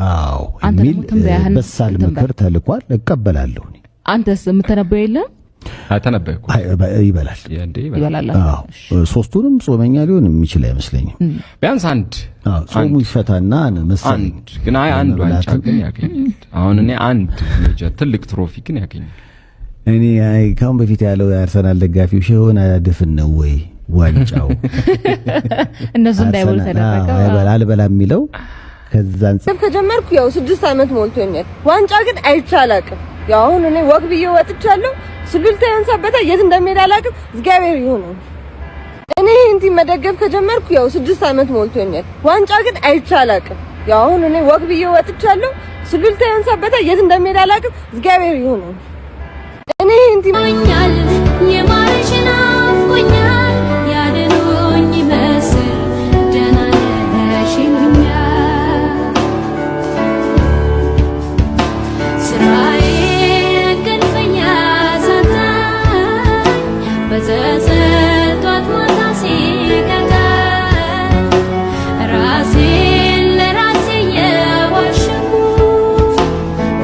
አዎ የሚል በሳል ምክር ተልኳል። እቀበላለሁ። አንተስ የምትነበው የለም? አተነበይኩ ይበላል ይበላል። ሶስቱንም ጾመኛ ሊሆን የሚችል አይመስለኝም። ቢያንስ አንድ ጾሙ ይፈታና መሰለኝ። ግን አንድ ዋንጫ ግን ያገኛል። አሁን እኔ አንድ ሜጀር ትልቅ ትሮፊ ግን ያገኛል። እኔ ካሁን በፊት ያለው የአርሰናል ደጋፊው ሸሆነ ድፍን ነው ወይ ዋንጫው እነሱ እንዳይበሉ ተደረገ አልበላ የሚለው ከዛን ከጀመርኩ ያው 6 አመት ሞልቶኛል። ዋንጫ ግን አይቻላቅም። ያው አሁን እኔ ወግ ብዬ ወጥቻለሁ። ስሉልታ ያንሳበታ የት እንደሚሄድ አላውቅም። እግዚአብሔር ይሁን። እኔ እንት መደገፍ ከጀመርኩ ያው 6 አመት ሞልቶኛል። ዋንጫ ግን አይቻላቅም። ያው አሁን እኔ ወግ ብዬ ወጥቻለሁ። ስሉልታ ያንሳበታ የት እንደሚሄድ አላውቅም። እግዚአብሔር ይሁን። እኔ እንት ይመኛል የማርሽና አፍቆኛል ያደኑኝ መስል ደና ነሽኛ ስራዬ እንቅልፈኛ ሳታኝ በጸጸት ማታ ሲቀጣኝ ራሴን ለራሴ የዋሸሁ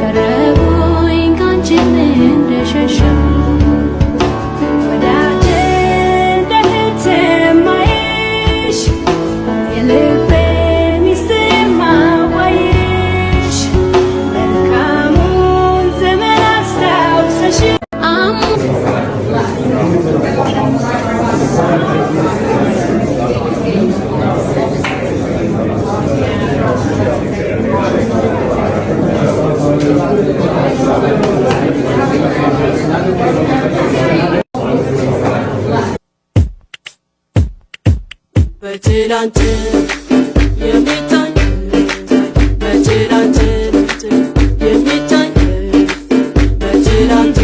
ቀረቡኝ ካንቺ እንደሸሸሁ በትላንት የሚታይ በትላንት የሚታይ በትላንት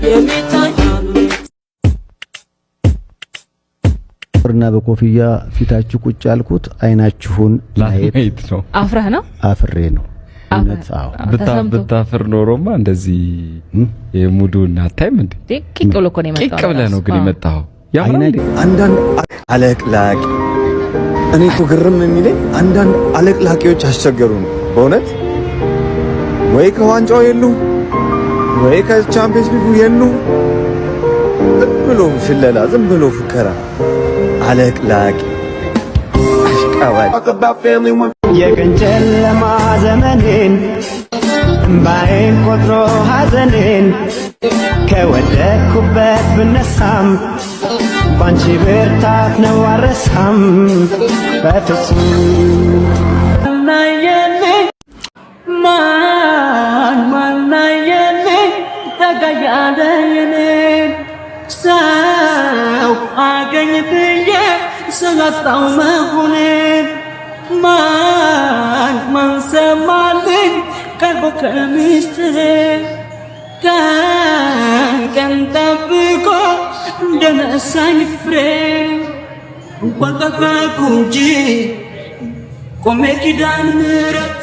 የሚታይ እና በኮፍያ ፊታችሁ ቁጭ ያልኩት አይናችሁን ማየት ነው። አፍረህ ነው? አፍሬ ነው። እውነታው ብታፍር ኖሮማ እንደዚህ የሙዱን አታይም እንዴ? ቂቅ ብሎ እኮ ነው የመጣው። ቂቅ ብለህ ነው ግን የመጣው። አንዳንድ አለቅላቂ እኔ እኮ ግርም የሚለኝ አንዳንድ አለቅላቂዎች አስቸገሩን በእውነት። ወይ ከዋንጫው የሉ ወይ ከቻምፒየንስ ሊጉ የሉ። ዝም ብሎ ሽለላ፣ ዝም ብሎ ፉከራ። አለቅላቂ የቀን ጨለማ ዘመኔን እምባዬን ቆጥሮ ሐዘኔን ከወደቅኩበት ብነሳም ባንቺ ብርታት ነው አልረሳም በፍጹም። ማናየኔ ተጋያለኔ ሰው አገኝ ብዬ ስላጣው መሆኔን ማን ሰማልኝ ቀርቦ ከምስጥሬ ቀን ጠብቆ እንደነሳኝ ፍሬ እንኳን ጠበቅኩ እንጂ ቆሜ ኪዳነ ምሕረት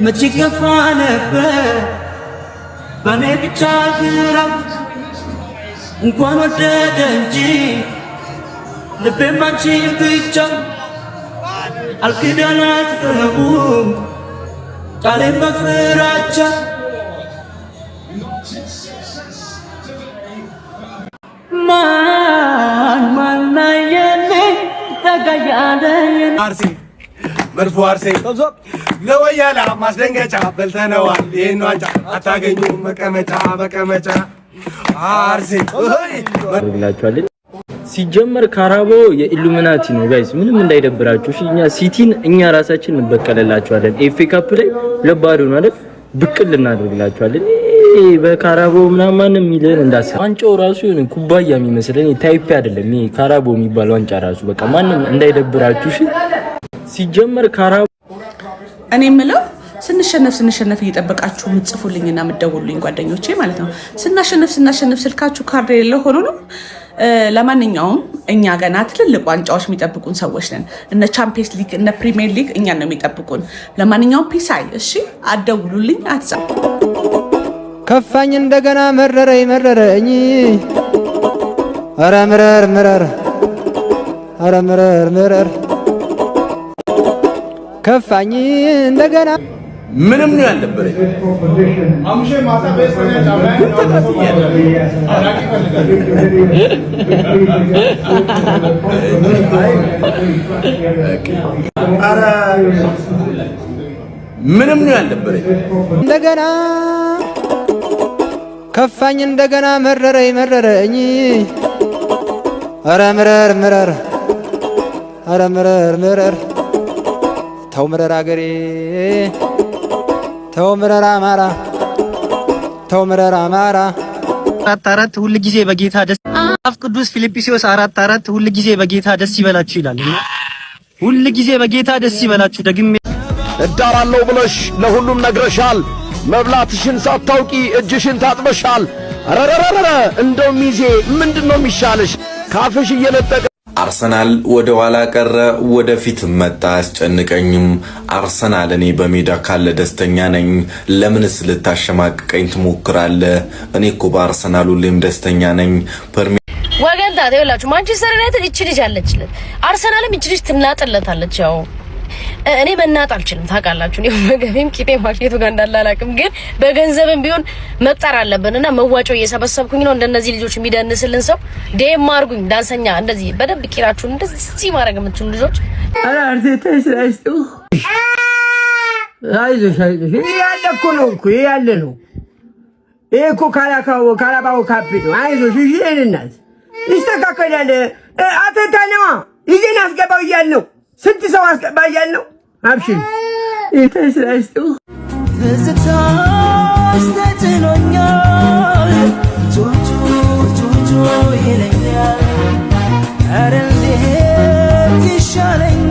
መቼ ከፋ ነበር በኔ ብቻ ግራት እንኳን ወደደ እንጂ ልቤም አንቺን ብቻ አልክዳናት ፍረቡም ቃሌን በፍራቻ ማናየኔ ተጋያለኔ አርሲ መርፎ አርሲ ለወያላ ማስደንገጫ በልተነዋል። ይሄን ዋንጫ አታገኙም መቀመጫ አርሲ ብላችኋል። ሲጀመር ካራቦ የኢሉሚናቲ ነው ጋይስ፣ ምንም እንዳይደብራችሁ። እኛ ሲቲን እኛ ራሳችን እንበቀለላችኋለን። ኤፍ ኤ ካፕ ላይ ለባዶ ነው አይደል ብቅል እናደርግላችኋለን። በካራቦ ምናምን ሚለን እንዳሰ ዋንጫው ራሱ የሆነ ኩባያ የሚመስለን ታይፕ አይደለም። ይሄ ካራቦ የሚባል ዋንጫ ራሱ በቃ ማንም እንዳይደብራችሁ። እሺ ሲጀመር ካራቦ እኔ የምለው ስንሸነፍ እየጠበቃችሁ ምጽፉልኝና ምደውሉልኝ ጓደኞቼ ማለት ነው። ስናሸነፍ ስልካችሁ ካርድ የሌለው ሆኖ ነው። ለማንኛውም እኛ ገና ትልልቅ ዋንጫዎች የሚጠብቁን ሰዎች ነን። እነ ቻምፒየንስ ሊግ እነ ፕሪሚየር ሊግ እኛን ነው የሚጠብቁን። ለማንኛውም ፒሳይ እሺ፣ አደውሉልኝ አትጻፉ። ከፋኝ እንደገና መረረኝ ኧረ ምረር ከፋኝ እንደገና ምንም ነው ያልነበረኝ አምሼ ማታ በስነ ጃማይ አራ ምንም ነው ያልነበረኝ እንደገና ከፋኝ እንደገና መረረኝ አረ ምረር አረ ምረር ተው ምረር አገሬ ተው ምረር አማራ ተው ምረር አማራ 4:4 ሁሉ ጊዜ በጌታ ደስ መጽሐፍ ቅዱስ ፊልጵስዩስ 4:4 ሁሉ ጊዜ በጌታ ደስ ይበላችሁ ይላል። ሁሉ ጊዜ በጌታ ደስ ይበላችሁ። ደግሜ እዳራለሁ ብለሽ ለሁሉም ነግረሻል። መብላትሽን ሳታውቂ እጅሽን ታጥበሻል። አረረረረ እንደው ሚዜ ምንድነው የሚሻለሽ? ካፍሽ እየለጠቀ አርሰናል ወደ ኋላ ቀረ፣ ወደፊት መጣ አያስጨንቀኝም። አርሰናል እኔ በሜዳ ካለ ደስተኛ ነኝ። ለምንስ ልታሸማቅቀኝ ትሞክራለህ? እኔ እኮ በአርሰናል ሁሌም ደስተኛ ነኝ። ወገን ታዲያ ይላችሁ ማንቸስተር ዩናይትድ እቺ ልጅ አለችለት፣ አርሰናልም እቺ ልጅ ትናጥለታለች። ያው እኔ መናጥ አልችልም ታውቃላችሁ። እኔ ወገቤም ቂጤ ማርኬቱ ጋር እንዳላላቅም ግን በገንዘብም ቢሆን መጣር አለብንና መዋጮ እየሰበሰብኩኝ ነው። እንደነዚህ ልጆች የሚደንስልን ሰው ዴም አርጉኝ ዳንሰኛ እንደዚህ በደንብ ቂራችሁን እንደዚህ ማድረግ የምትችሉ ልጆች አረ አርቴታ ስለስጡ አይዞሽ ይሄ ያለ እኮ ነው እኮ ይሄ ያለ ነው። ይሄ እኮ ካላባው ካፕ ነው። አይዞሽ እሺ እናት ይስተካከላል። አተታ ነው ይሄን አስገባው እያልነው ስንት ሰው አስገባ እያልነው አብሽር የተስራስቱ ትዝታሽ ተጭኖኛል ቹቹ ይለኛል። ኧረ እንዴት ይሻለኛል